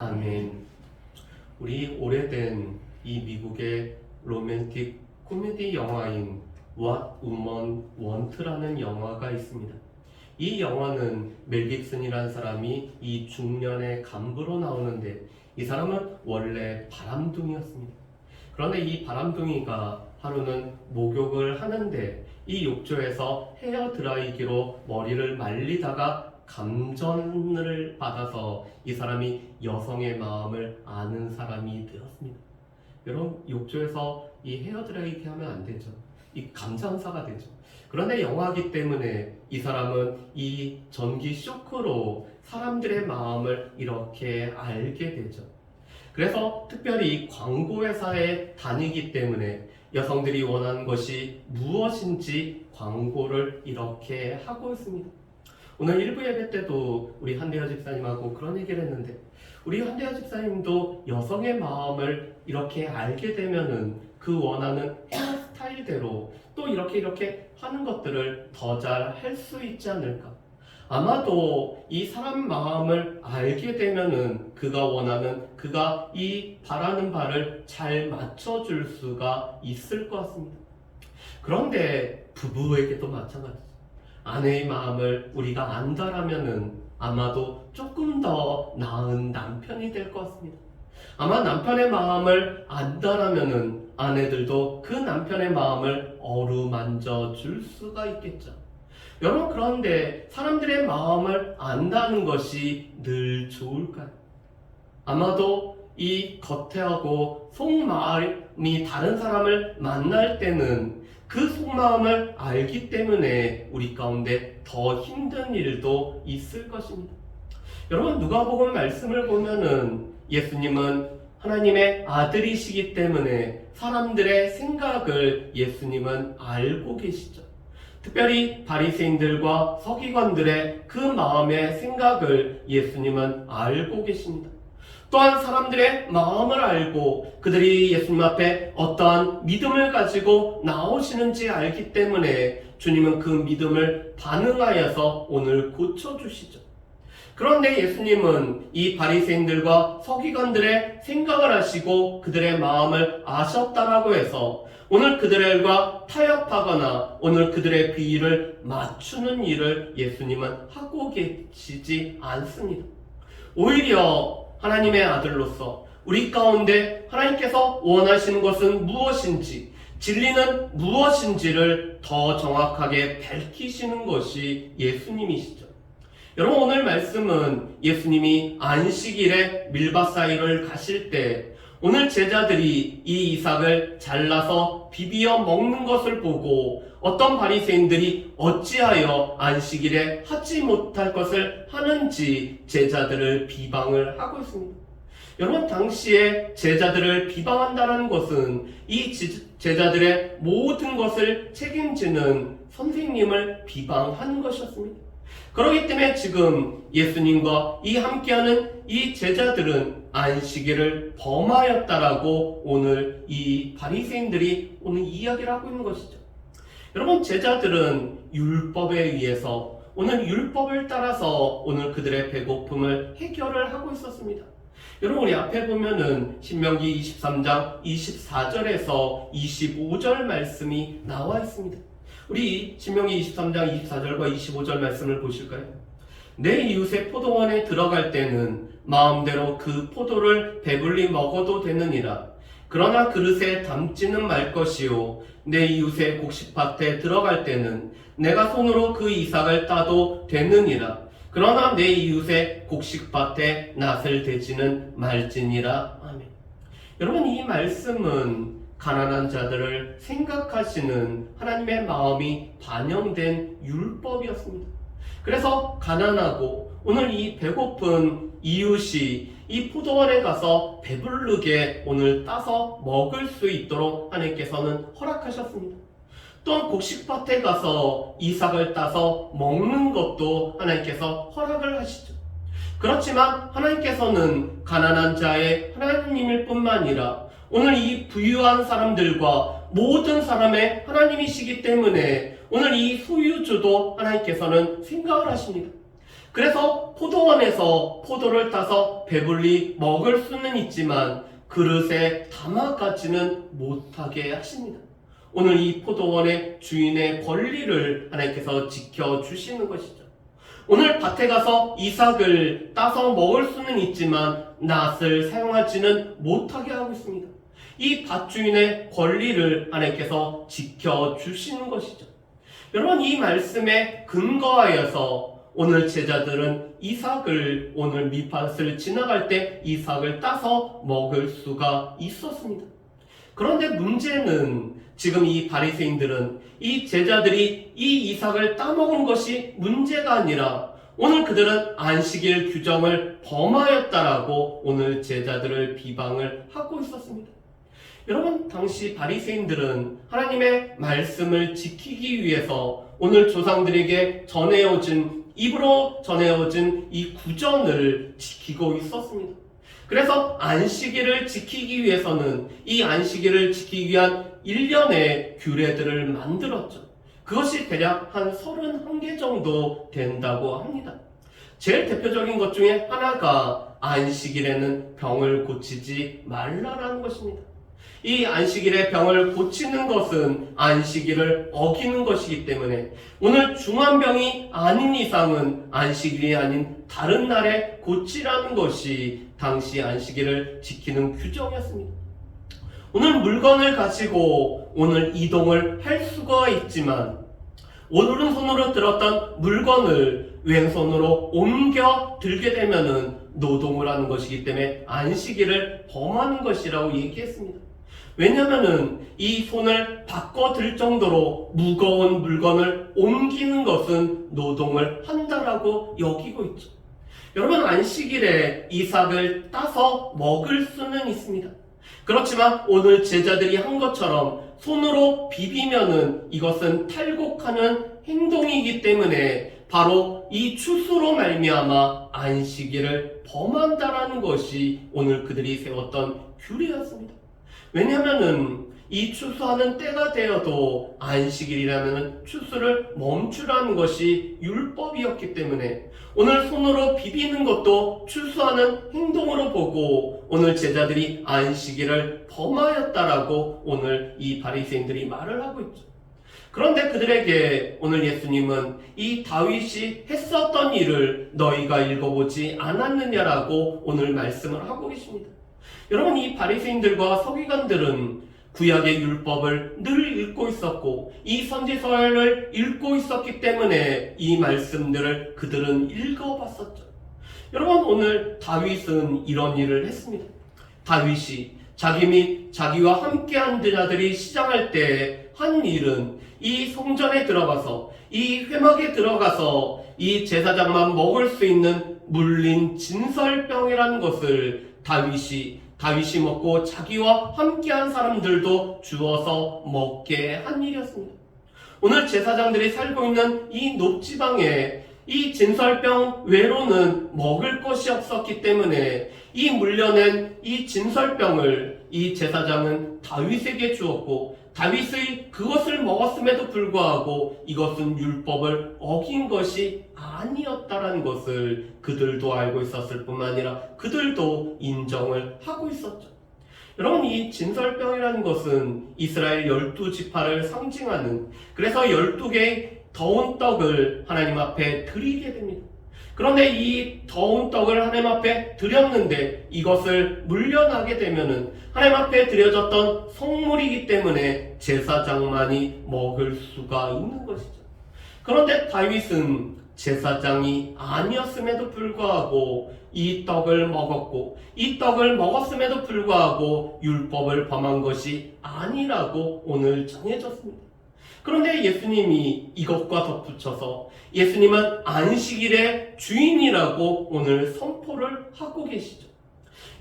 아멘. 우리 오래된 이 미국의 로맨틱 코미디 영화인 What Women Want라는 영화가 있습니다. 이 영화는 멜 깁슨이라는 사람이 이 중년의 간부로 나오는데, 이 사람은 원래 바람둥이였습니다. 그런데 이 바람둥이가 하루는 목욕을 하는데 이 욕조에서 헤어 드라이기로 머리를 말리다가 감전을 받아서 이 사람이 여성의 마음을 아는 사람이 되었습니다. 여러분, 욕조에서 이 헤어 드라이기 하면 안 되죠. 이 감전사가 되죠. 그런데 영화이기 때문에 이 사람은 이 전기 쇼크로 사람들의 마음을 이렇게 알게 되죠. 그래서 특별히 광고회사에 다니기 때문에 여성들이 원하는 것이 무엇인지 광고를 이렇게 하고 있습니다. 오늘 1부 예배 때도 우리 한대여 집사님하고 그런 얘기를 했는데, 우리 한대여 집사님도 여성의 마음을 이렇게 알게 되면은 그 원하는 헤어스타일대로 또 이렇게 하는 것들을 더 잘 할 수 있지 않을까. 아마도 이 사람 마음을 알게 되면은 그가 원하는, 그가 이 바라는 바를 잘 맞춰줄 수가 있을 것 같습니다. 그런데 부부에게도 마찬가지죠. 아내의 마음을 우리가 안다라면은 아마도 조금 더 나은 남편이 될 것 같습니다. 아마 남편의 마음을 안다라면은 아내들도 그 남편의 마음을 어루만져 줄 수가 있겠죠. 여러분, 그런데 사람들의 마음을 안다는 것이 늘 좋을까요? 아마도 이 겉에하고 속마음이 다른 사람을 만날 때는 그 속마음을 알기 때문에 우리 가운데 더 힘든 일도 있을 것입니다. 여러분, 누가복음 말씀을 보면은 예수님은 하나님의 아들이시기 때문에 사람들의 생각을 예수님은 알고 계시죠. 특별히 바리새인들과 서기관들의 그 마음의 생각을 예수님은 알고 계십니다. 또한 사람들의 마음을 알고 그들이 예수님 앞에 어떠한 믿음을 가지고 나오시는지 알기 때문에 주님은 그 믿음을 반응하여서 오늘 고쳐주시죠. 그런데 예수님은 이 바리새인들과 서기관들의 생각을 아시고 그들의 마음을 아셨다라고 해서 오늘 그들과 타협하거나 오늘 그들의 비위를 맞추는 일을 예수님은 하고 계시지 않습니다. 오히려 하나님의 아들로서 우리 가운데 하나님께서 원하시는 것은 무엇인지, 진리는 무엇인지를 더 정확하게 밝히시는 것이 예수님이시죠. 여러분, 오늘 말씀은 예수님이 안식일에 밀밭 사이를 가실 때 오늘 제자들이 이 이삭을 잘라서 비비어 먹는 것을 보고 어떤 바리새인들이 어찌하여 안식일에 하지 못할 것을 하는지 제자들을 비방을 하고 있습니다. 여러분, 당시에 제자들을 비방한다는 것은 이 제자들의 모든 것을 책임지는 선생님을 비방하는 것이었습니다. 그렇기 때문에 지금 예수님과 이 함께하는 이 제자들은 안식일을 범하였다라고 오늘 이 바리새인들이 오늘 이야기를 하고 있는 것이죠. 여러분, 제자들은 율법에 의해서 오늘 율법을 따라서 오늘 그들의 배고픔을 해결을 하고 있었습니다. 여러분, 우리 앞에 보면은 신명기 23장 24절에서 25절 말씀이 나와 있습니다. 우리 신명기 23장 24절과 25절 말씀을 보실까요? 내 이웃의 포도원에 들어갈 때는 마음대로 그 포도를 배불리 먹어도 되느니라. 그러나 그릇에 담지는 말 것이요, 내 이웃의 곡식밭에 들어갈 때는 내가 손으로 그 이삭을 따도 되느니라. 그러나 내 이웃의 곡식밭에 낫을 대지는 말지니라. 아멘. 여러분, 이 말씀은 가난한 자들을 생각하시는 하나님의 마음이 반영된 율법이었습니다. 그래서 가난하고 오늘 이 배고픈 이웃이 이 포도원에 가서 배부르게 오늘 따서 먹을 수 있도록 하나님께서는 허락하셨습니다. 또한 곡식밭에 가서 이삭을 따서 먹는 것도 하나님께서 허락을 하시죠. 그렇지만 하나님께서는 가난한 자의 하나님일 뿐만 아니라 오늘 이 부유한 사람들과 모든 사람의 하나님이시기 때문에 오늘 이 소유주도 하나님께서는 생각을 하십니다. 그래서 포도원에서 포도를 따서 배불리 먹을 수는 있지만 그릇에 담아가지는 못하게 하십니다. 오늘 이 포도원의 주인의 권리를 하나님께서 지켜주시는 것이죠. 오늘 밭에 가서 이삭을 따서 먹을 수는 있지만 낫을 사용하지는 못하게 하고 있습니다. 이 밭주인의 권리를 하나님께서 지켜주시는 것이죠. 여러분, 이 말씀에 근거하여서 오늘 제자들은 이삭을, 오늘 밑밭을 지나갈 때 이삭을 따서 먹을 수가 있었습니다. 그런데 문제는 지금 이 바리새인들은 이 제자들이 이 이삭을 따먹은 것이 문제가 아니라 오늘 그들은 안식일 규정을 범하였다라고 오늘 제자들을 비방을 하고 있었습니다. 여러분, 당시 바리새인들은 하나님의 말씀을 지키기 위해서 오늘 조상들에게 입으로 전해오진 이 구전을 지키고 있었습니다. 그래서 안식일을 지키기 위해서는 이 안식일을 지키기 위한 일련의 규례들을 만들었죠. 그것이 대략 한 31개 정도 된다고 합니다. 제일 대표적인 것 중에 하나가 안식일에는 병을 고치지 말라라는 것입니다. 이 안식일에 병을 고치는 것은 안식일을 어기는 것이기 때문에 오늘 중한 병이 아닌 이상은 안식일이 아닌 다른 날에 고치라는 것이 당시 안식일을 지키는 규정이었습니다. 오늘 물건을 가지고 오늘 이동을 할 수가 있지만 오른손으로 들었던 물건을 왼손으로 옮겨 들게 되면은 노동을 하는 것이기 때문에 안식일을 범하는 것이라고 얘기했습니다. 왜냐하면은 이 손을 바꿔 들 정도로 무거운 물건을 옮기는 것은 노동을 한다라고 여기고 있죠. 여러분, 안식일에 이삭을 따서 먹을 수는 있습니다. 그렇지만 오늘 제자들이 한 것처럼 손으로 비비면은 이것은 탈곡하는 행동이기 때문에 바로 이 추수로 말미암아 안식일을 범한다라는 것이 오늘 그들이 세웠던 규례였습니다. 왜냐하면은 이 추수하는 때가 되어도 안식일이라면 추수를 멈추라는 것이 율법이었기 때문에 오늘 손으로 비비는 것도 추수하는 행동으로 보고 오늘 제자들이 안식일을 범하였다라고 오늘 이 바리새인들이 말을 하고 있죠. 그런데 그들에게 오늘 예수님은 이 다윗이 했었던 일을 너희가 읽어보지 않았느냐라고 오늘 말씀을 하고 계십니다. 여러분, 이 바리새인들과 서기관들은 구약의 율법을 늘 읽고 있었고 이 선지서를 읽고 있었기 때문에 이 말씀들을 그들은 읽어봤었죠. 여러분, 오늘 다윗은 이런 일을 했습니다. 다윗이 자기 및 자기와 함께한 자들이 시장할 때 한 일은 이 성전에 들어가서 이 회막에 들어가서 이 제사장만 먹을 수 있는 물린 진설병이라는 것을 다윗이 먹고 자기와 함께한 사람들도 주어서 먹게 한 일이었습니다. 오늘 제사장들이 살고 있는 이 높지방에 이 진설병 외로는 먹을 것이 없었기 때문에 이 물려낸 이 진설병을 이 제사장은 다윗에게 주었고 다윗의 그것을 먹었음에도 불구하고 이것은 율법을 어긴 것이 아니었다라는 것을 그들도 알고 있었을 뿐만 아니라 그들도 인정을 하고 있었죠. 여러분, 이 진설병이라는 것은 이스라엘 12지파를 상징하는, 그래서 12개의 더운 떡을 하나님 앞에 드리게 됩니다. 그런데 이 더운 떡을 하나님 앞에 드렸는데 이것을 물려나게 되면은 하나님 앞에 드려졌던 성물이기 때문에 제사장만이 먹을 수가 있는 것이죠. 그런데 다윗은 제사장이 아니었음에도 불구하고 이 떡을 먹었고 이 떡을 먹었음에도 불구하고 율법을 범한 것이 아니라고 오늘 정해졌습니다. 그런데 예수님이 이것과 덧붙여서 예수님은 안식일의 주인이라고 오늘 선포를 하고 계시죠.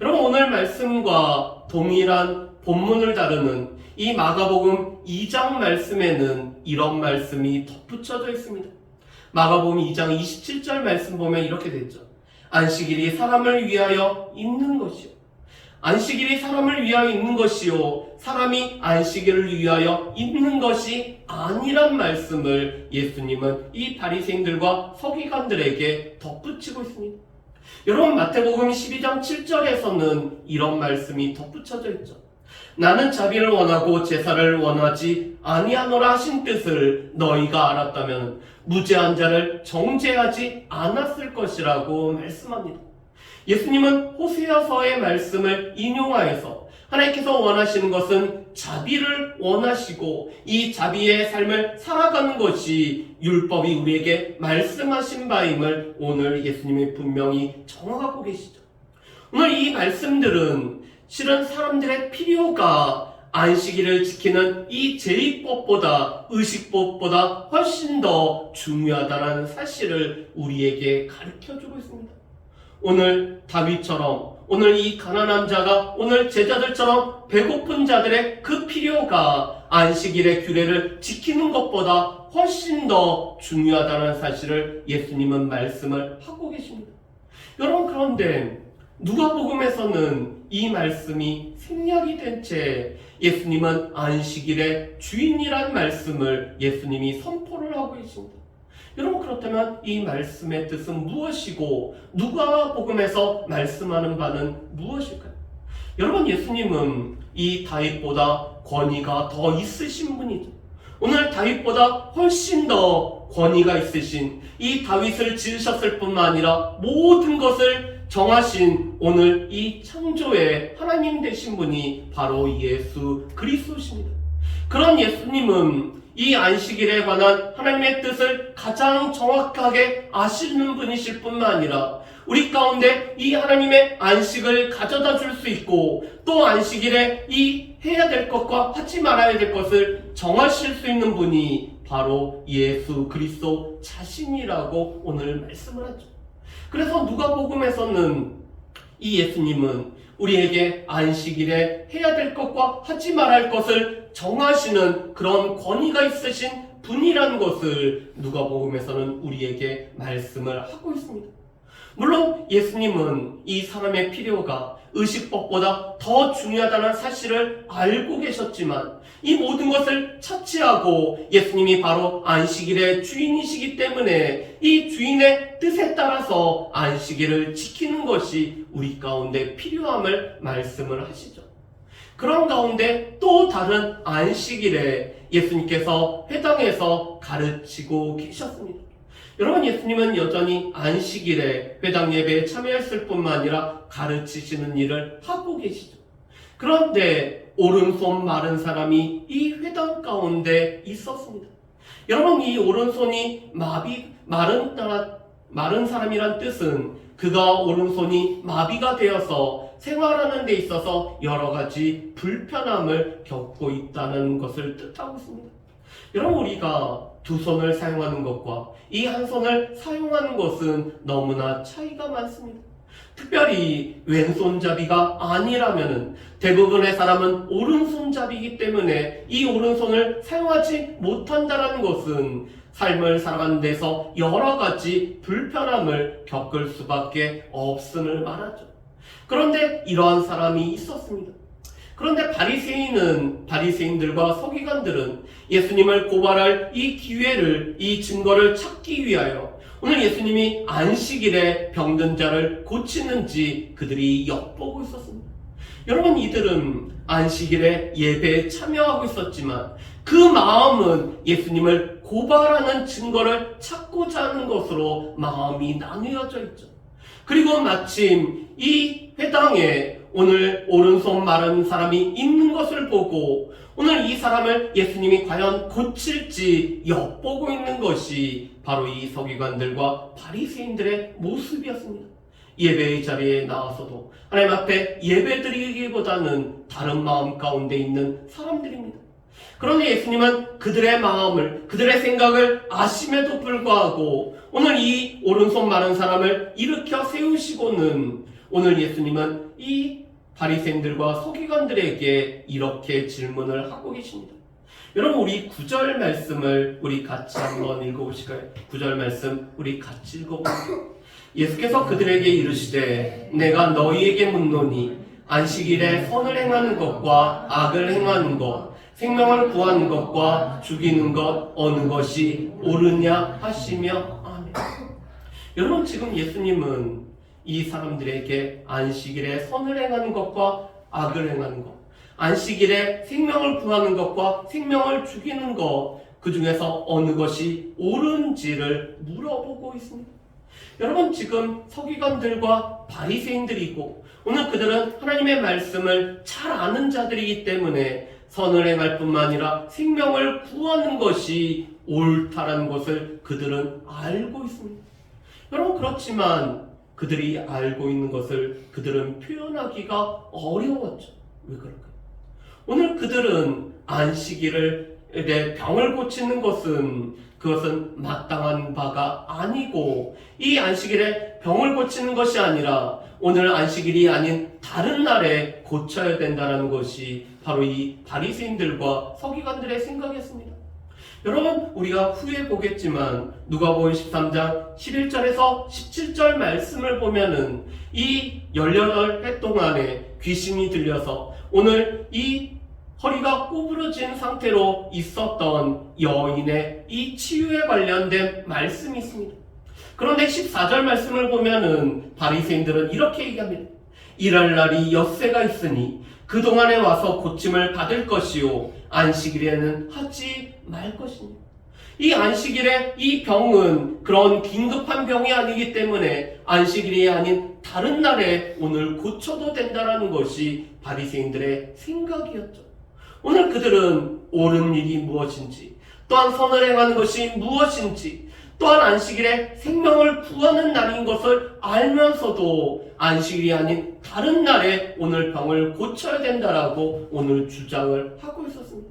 여러분, 오늘 말씀과 동일한 본문을 다루는 이 마가복음 2장 말씀에는 이런 말씀이 덧붙여져 있습니다. 마가복음 2장 27절 말씀 보면 이렇게 됐죠. 안식일이 사람을 위하여 있는 것이요 안식일이 사람을 위하여 있는 것이요 사람이 안식일을 위하여 있는 것이 아니란 말씀을 예수님은 이 바리새인들과 서기관들에게 덧붙이고 있습니다. 여러분, 마태복음 12장 7절에서는 이런 말씀이 덧붙여져 있죠. 나는 자비를 원하고 제사를 원하지 아니하노라 하신 뜻을 너희가 알았다면 무죄한 자를 정죄하지 않았을 것이라고 말씀합니다. 예수님은 호세아서의 말씀을 인용하여서 하나님께서 원하시는 것은 자비를 원하시고 이 자비의 삶을 살아가는 것이 율법이 우리에게 말씀하신 바임을 오늘 예수님이 분명히 정하고 계시죠. 오늘 이 말씀들은 실은 사람들의 필요가 안식일을 지키는 이 제의법보다 의식법보다 훨씬 더 중요하다는 사실을 우리에게 가르쳐주고 있습니다. 오늘 다윗처럼 오늘 이 가난한 자가 오늘 제자들처럼 배고픈 자들의 그 필요가 안식일의 규례를 지키는 것보다 훨씬 더 중요하다는 사실을 예수님은 말씀을 하고 계십니다. 여러분, 그런데 누가복음에서는 이 말씀이 생략이 된 채 예수님은 안식일의 주인이란 말씀을 예수님이 선포를 하고 계십니다. 여러분, 그렇다면 이 말씀의 뜻은 무엇이고 누가복음에서 말씀하는 바는 무엇일까요? 여러분, 예수님은 이 다윗보다 권위가 더 있으신 분이죠. 오늘 다윗보다 훨씬 더 권위가 있으신 이 다윗을 지으셨을 뿐만 아니라 모든 것을 정하신 오늘 이 창조의 하나님 되신 분이 바로 예수 그리스도십니다. 그런 예수님은 이 안식일에 관한 하나님의 뜻을 가장 정확하게 아시는 분이실 뿐만 아니라 우리 가운데 이 하나님의 안식을 가져다 줄 수 있고 또 안식일에 이 해야 될 것과 하지 말아야 될 것을 정하실 수 있는 분이 바로 예수 그리스도 자신이라고 오늘 말씀을 하죠. 그래서 누가복음에서는 이 예수님은 우리에게 안식일에 해야 될 것과 하지 말아야 할 것을 정하시는 그런 권위가 있으신 분이라는 것을 누가복음에서는 우리에게 말씀을 하고 있습니다. 물론 예수님은 이 사람의 필요가 의식법보다 더 중요하다는 사실을 알고 계셨지만 이 모든 것을 차치하고 예수님이 바로 안식일의 주인이시기 때문에 이 주인의 뜻에 따라서 안식일을 지키는 것이 우리 가운데 필요함을 말씀을 하시죠. 그런 가운데 또 다른 안식일에 예수님께서 회당에서 가르치고 계셨습니다. 여러분, 예수님은 여전히 안식일에 회당 예배에 참여했을 뿐만 아니라 가르치시는 일을 하고 계시죠. 그런데 오른손 마른 사람이 이 회당 가운데 있었습니다. 여러분, 이 오른손이 마른 사람이란 뜻은 그가 오른손이 마비가 되어서 생활하는 데 있어서 여러 가지 불편함을 겪고 있다는 것을 뜻하고 있습니다. 여러분, 우리가 두 손을 사용하는 것과 이 한 손을 사용하는 것은 너무나 차이가 많습니다. 특별히 왼손잡이가 아니라면 대부분의 사람은 오른손잡이이기 때문에 이 오른손을 사용하지 못한다는 것은 삶을 살아가는 데서 여러 가지 불편함을 겪을 수밖에 없음을 말하죠. 그런데 이러한 사람이 있었습니다. 그런데 바리새인들과 서기관들은 예수님을 고발할 이 기회를, 이 증거를 찾기 위하여 오늘 예수님이 안식일에 병든 자를 고치는지 그들이 엿보고 있었습니다. 여러분, 이들은 안식일에 예배에 참여하고 있었지만 그 마음은 예수님을 고발하는 증거를 찾고자 하는 것으로 마음이 나누어져 있죠. 그리고 마침 이 회당에 오늘 오른손 마른 사람이 있는 것을 보고 오늘 이 사람을 예수님이 과연 고칠지 엿보고 있는 것이 바로 이 서기관들과 바리새인들의 모습이었습니다. 예배의 자리에 나와서도 하나님 앞에 예배드리기보다는 다른 마음 가운데 있는 사람들입니다. 그런데 예수님은 그들의 마음을, 그들의 생각을 아심에도 불구하고 오늘 이 오른손 마른 사람을 일으켜 세우시고는 오늘 예수님은 이 바리새인들과 서기관들에게 이렇게 질문을 하고 계십니다. 여러분, 우리 9절 말씀을 우리 같이 한번 읽어보실까요? 9절 말씀 우리 같이 읽어보실까요? 예수께서 그들에게 이르시되 내가 너희에게 묻노니 안식일에 선을 행하는 것과 악을 행하는 것, 생명을 구하는 것과 죽이는 것 어느 것이 옳으냐 하시며 아멘. 여러분, 지금 예수님은 이 사람들에게 안식일에 선을 행하는 것과 악을 행하는 것, 안식일에 생명을 구하는 것과 생명을 죽이는 것, 그 중에서 어느 것이 옳은지를 물어보고 있습니다. 여러분, 지금 서기관들과 바리새인들이 있고 오늘 그들은 하나님의 말씀을 잘 아는 자들이기 때문에 선을 행할 뿐만 아니라 생명을 구하는 것이 옳다라는 것을 그들은 알고 있습니다. 여러분, 그렇지만 그들이 알고 있는 것을 그들은 표현하기가 어려웠죠. 왜 그럴까요? 오늘 그들은 안식일을 내 병을 고치는 그것은 마땅한 바가 아니고, 이 안식일에 병을 고치는 것이 아니라 오늘 안식일이 아닌 다른 날에 고쳐야 된다는 것이 바로 이 바리새인들과 서기관들의 생각이었습니다. 여러분, 우리가 후에 보겠지만 누가복음 13장 11절에서 17절 말씀을 보면은 이 18해 동안에 귀신이 들려서 오늘 이 허리가 구부러진 상태로 있었던 여인의 이 치유에 관련된 말씀이 있습니다. 그런데 14절 말씀을 보면은 바리새인들은 이렇게 얘기합니다. 일할 날이 엿새가 있으니 그동안에 와서 고침을 받을 것이요 안식일에는 하지 말 것이니. 이 안식일에 이 병은 그런 긴급한 병이 아니기 때문에 안식일이 아닌 다른 날에 오늘 고쳐도 된다는 것이 바리새인들의 생각이었죠. 오늘 그들은 옳은 일이 무엇인지, 또한 선을 행하는 것이 무엇인지, 또한 안식일에 생명을 구하는 날인 것을 알면서도 안식일이 아닌 다른 날에 오늘 병을 고쳐야 된다라고 오늘 주장을 하고 있었습니다.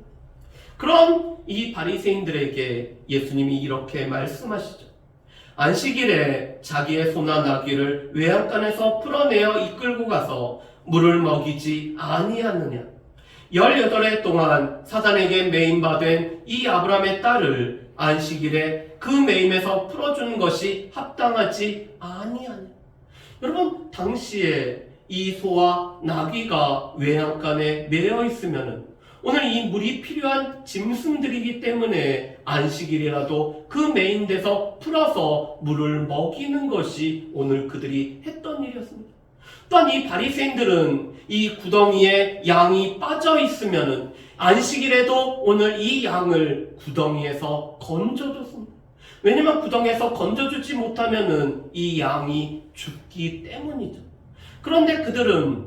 그런 이 바리새인들에게 예수님이 이렇게 말씀하시죠. 안식일에 자기의 소나 나귀를 외양간에서 풀어내어 이끌고 가서 물을 먹이지 아니하느냐. 18해 동안 사단에게 매임받은 이 아브라함의 딸을 안식일에 그 매임에서 풀어주는 것이 합당하지 아니하냐. 여러분, 당시에 이 소와 나귀가 외양간에 매여 있으면은 오늘 이 물이 필요한 짐승들이기 때문에 안식일이라도 그 매인데서 풀어서 물을 먹이는 것이 오늘 그들이 했던 일이었습니다. 또한 이 바리새인들은 이 구덩이에 양이 빠져 있으면은 안식일에도 오늘 이 양을 구덩이에서 건져줬습니다. 왜냐면 구덩이에서 건져주지 못하면은 이 양이 죽기 때문이죠. 그런데 그들은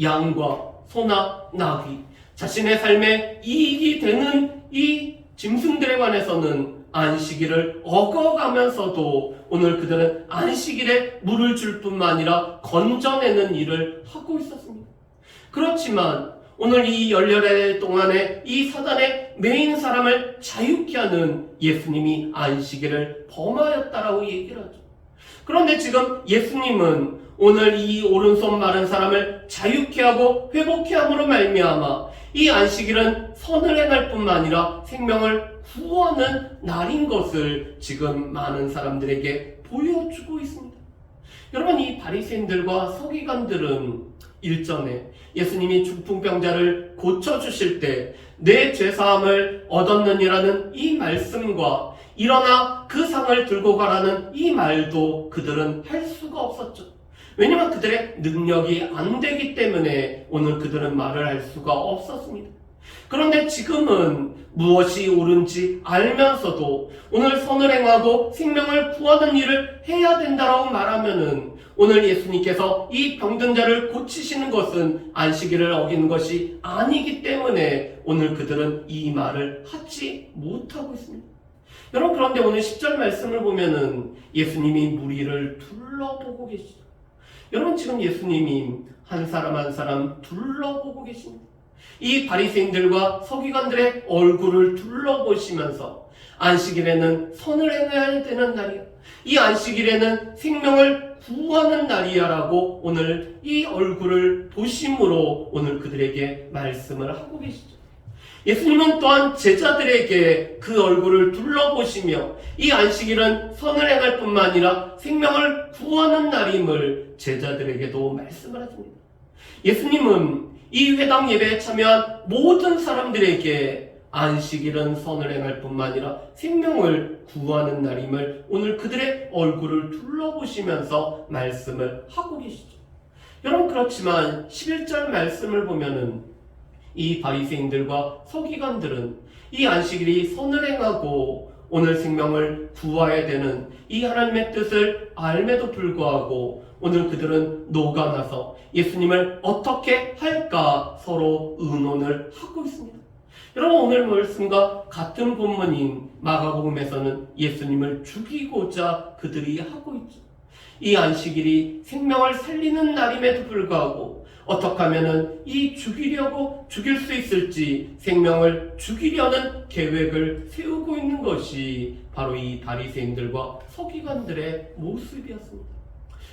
양과 소나 나귀, 자신의 삶에 이익이 되는 이 짐승들에 관해서는 안식일을 어겨가면서도 오늘 그들은 안식일에 물을 줄 뿐만 아니라 건져내는 일을 하고 있었습니다. 그렇지만 오늘 이 18해 동안에 이 사단의 매인 사람을 자유케 하는 예수님이 안식일을 범하였다라고 얘기를 하죠. 그런데 지금 예수님은 오늘 이 오른손 마른 사람을 자유케 하고 회복케 함으로 말미암아 이 안식일은 선을 행할 뿐만 아니라 생명을 구하는 날인 것을 지금 많은 사람들에게 보여주고 있습니다. 여러분, 이 바리새인들과 서기관들은 일전에 예수님이 중풍병자를 고쳐주실 때 내 죄사함을 얻었느니라는 이 말씀과 일어나 그 상을 들고 가라는 이 말도 그들은 할 수가 없었죠. 왜냐하면 그들의 능력이 안 되기 때문에 오늘 그들은 말을 할 수가 없었습니다. 그런데 지금은 무엇이 옳은지 알면서도 오늘 선을 행하고 생명을 구하는 일을 해야 된다라고 말하면은 오늘 예수님께서 이 병든 자를 고치시는 것은 안식일을 어기는 것이 아니기 때문에 오늘 그들은 이 말을 하지 못하고 있습니다. 여러분, 그런데 오늘 10절 말씀을 보면은 예수님이 무리를 둘러보고 계시죠. 여러분, 지금 예수님이 한 사람 한 사람 둘러보고 계십니다. 이 바리새인들과 서기관들의 얼굴을 둘러보시면서 안식일에는 선을 행해야 되는 날이야, 이 안식일에는 생명을 구하는 날이야 라고 오늘 이 얼굴을 보심으로 오늘 그들에게 말씀을 하고 계시죠. 예수님은 또한 제자들에게 그 얼굴을 둘러보시며 이 안식일은 선을 행할 뿐만 아니라 생명을 구하는 날임을 제자들에게도 말씀을 하십니다. 예수님은 이 회당 예배에 참여한 모든 사람들에게 안식일은 선을 행할 뿐만 아니라 생명을 구하는 날임을 오늘 그들의 얼굴을 둘러보시면서 말씀을 하고 계시죠. 여러분, 그렇지만 11절 말씀을 보면은 이 바리새인들과 서기관들은 이 안식일이 선을 행하고 오늘 생명을 구해야 되는 이 하나님의 뜻을 알매도 불구하고 오늘 그들은 노가나서 예수님을 어떻게 할까 서로 의논을 하고 있습니다. 여러분, 오늘 말씀과 같은 본문인 마가복음에서는 예수님을 죽이고자 그들이 하고 있죠. 이 안식일이 생명을 살리는 날임에도 불구하고 어떻게 하면 이 죽일 수 있을지 생명을 죽이려는 계획을 세우고 있는 것이 바로 이 바리새인들과 서기관들의 모습이었습니다.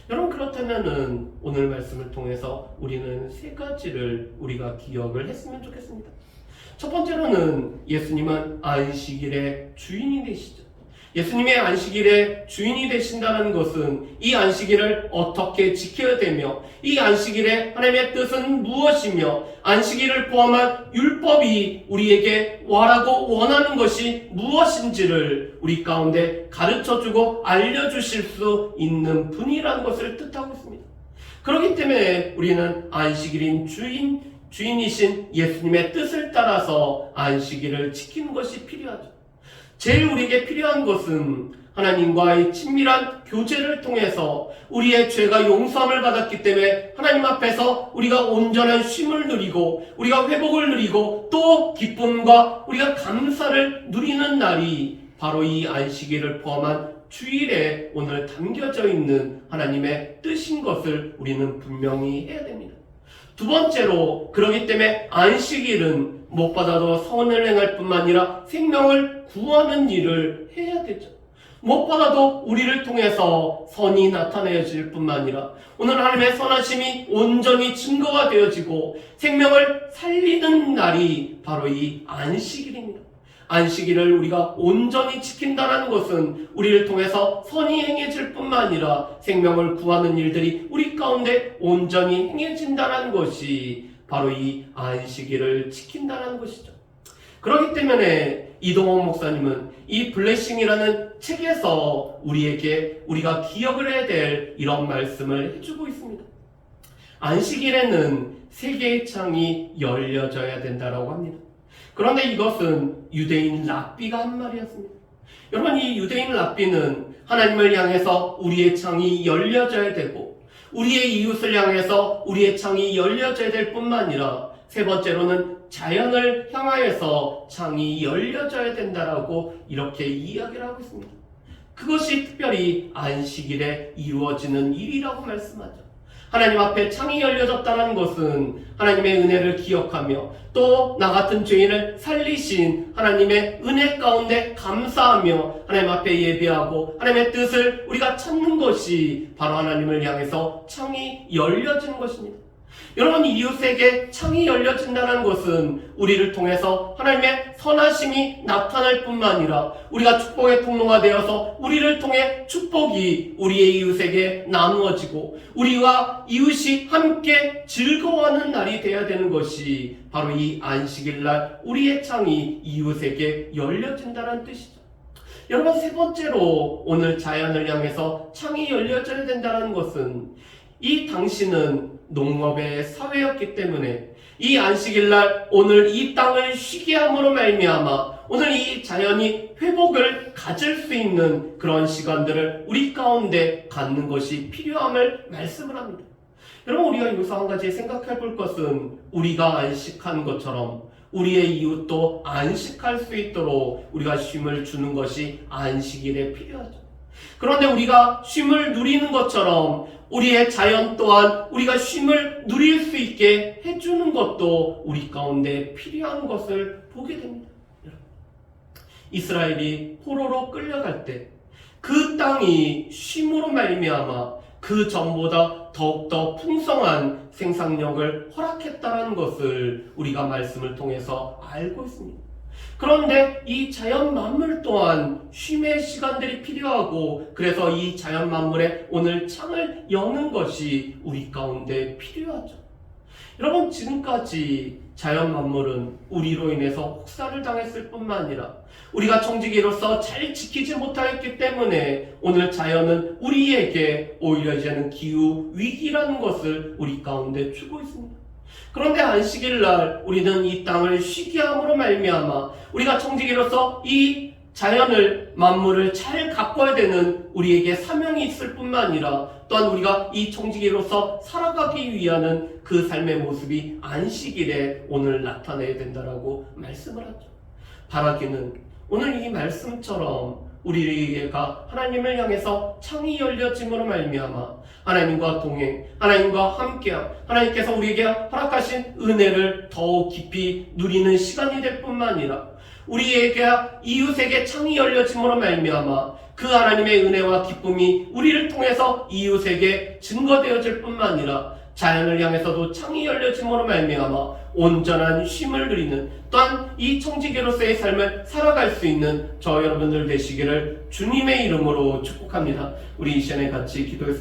여러분, 그렇다면 오늘 말씀을 통해서 우리는 세 가지를 우리가 기억을 했으면 좋겠습니다. 첫 번째로는 예수님은 안식일의 주인이 되시죠. 예수님의 안식일의 주인이 되신다는 것은 이 안식일을 어떻게 지켜야 되며 이 안식일의 하나님의 뜻은 무엇이며 안식일을 포함한 율법이 우리에게 뭐라고 원하는 것이 무엇인지를 우리 가운데 가르쳐주고 알려주실 수 있는 분이라는 것을 뜻하고 있습니다. 그렇기 때문에 우리는 안식일인 주인이신 예수님의 뜻을 따라서 안식일을 지키는 것이 필요하죠. 제일 우리에게 필요한 것은 하나님과의 친밀한 교제를 통해서 우리의 죄가 용서함을 받았기 때문에 하나님 앞에서 우리가 온전한 쉼을 누리고 우리가 회복을 누리고 또 기쁨과 우리가 감사를 누리는 날이 바로 이 안식일을 포함한 주일에 오늘 담겨져 있는 하나님의 뜻인 것을 우리는 분명히 해야 됩니다. 두 번째로, 그렇기 때문에 안식일은 무엇보다도 선을 행할 뿐만 아니라 생명을 구하는 일을 해야 되죠. 무엇보다도 우리를 통해서 선이 나타내질 뿐만 아니라 오늘 하나님의 선하심이 온전히 증거가 되어지고 생명을 살리는 날이 바로 이 안식일입니다. 안식일을 우리가 온전히 지킨다는 것은 우리를 통해서 선이 행해질 뿐만 아니라 생명을 구하는 일들이 우리 가운데 온전히 행해진다는 것이 바로 이 안식일을 지킨다는 것이죠. 그렇기 때문에 이동원 목사님은 이 블레싱이라는 책에서 우리가 기억을 해야 될 이런 말씀을 해주고 있습니다. 안식일에는 세계의 창이 열려져야 된다고 합니다. 그런데 이것은 유대인 랍비가 한 말이었습니다. 여러분, 이 유대인 랍비는 하나님을 향해서 우리의 창이 열려져야 되고 우리의 이웃을 향해서 우리의 창이 열려져야 될 뿐만 아니라 세 번째로는 자연을 향하여서 창이 열려져야 된다라고 이렇게 이야기를 하고 있습니다. 그것이 특별히 안식일에 이루어지는 일이라고 말씀하죠. 하나님 앞에 창이 열려졌다는 것은 하나님의 은혜를 기억하며 또 나 같은 죄인을 살리신 하나님의 은혜 가운데 감사하며 하나님 앞에 예배하고 하나님의 뜻을 우리가 찾는 것이 바로 하나님을 향해서 창이 열려지는 것입니다. 여러분, 이웃에게 창이 열려진다는 것은 우리를 통해서 하나님의 선하심이 나타날 뿐만 아니라 우리가 축복의 통로가 되어서 우리를 통해 축복이 우리의 이웃에게 나누어지고 우리와 이웃이 함께 즐거워하는 날이 되어야 되는 것이 바로 이 안식일날 우리의 창이 이웃에게 열려진다는 뜻이죠. 여러분, 세 번째로 오늘 자연을 향해서 창이 열려져야 된다는 것은 이 당시는 농업의 사회였기 때문에 이 안식일날 오늘 이 땅을 쉬게 함으로 말미암아 오늘 이 자연이 회복을 가질 수 있는 그런 시간들을 우리 가운데 갖는 것이 필요함을 말씀을 합니다. 여러분, 우리가 여기서 한 가지 생각해 볼 것은 우리가 안식한 것처럼 우리의 이웃도 안식할 수 있도록 우리가 쉼을 주는 것이 안식일에 필요하죠. 그런데 우리가 쉼을 누리는 것처럼 우리의 자연 또한 우리가 쉼을 누릴 수 있게 해주는 것도 우리 가운데 필요한 것을 보게 됩니다. 이스라엘이 포로로 끌려갈 때 그 땅이 쉼으로 말미암아 그 전보다 더욱더 풍성한 생산력을 허락했다는 것을 우리가 말씀을 통해서 알고 있습니다. 그런데 이 자연 만물 또한 쉼의 시간들이 필요하고 그래서 이 자연 만물에 오늘 창을 여는 것이 우리 가운데 필요하죠. 여러분, 지금까지 자연 만물은 우리로 인해서 혹사를 당했을 뿐만 아니라 우리가 청지기로서 잘 지키지 못하였기 때문에 오늘 자연은 우리에게 오히려 이제는 기후 위기라는 것을 우리 가운데 주고 있습니다. 그런데 안식일 날 우리는 이 땅을 쉬게 함으로 말미암아 우리가 청지기로서 이 자연을 만물을 잘 가꿔야 되는 우리에게 사명이 있을 뿐만 아니라 또한 우리가 이 청지기로서 살아가기 위한 그 삶의 모습이 안식일에 오늘 나타내야 된다라고 말씀을 하죠. 바라기는 오늘 이 말씀처럼 우리가 하나님을 향해서 창이 열려짐으로 말미암아 하나님과 동행, 하나님과 함께함, 하나님께서 우리에게 허락하신 은혜를 더 깊이 누리는 시간이 될 뿐만 아니라 우리에게 이웃에게 창이 열려짐으로 말미암아 그 하나님의 은혜와 기쁨이 우리를 통해서 이웃에게 증거되어질 뿐만 아니라 자연을 향해서도 창이 열려짐으로 말미암아 온전한 쉼을 누리는 또한 이 청지기로서의 삶을 살아갈 수 있는 저 여러분들 되시기를 주님의 이름으로 축복합니다. 우리 이 시간에 같이 기도했습니다.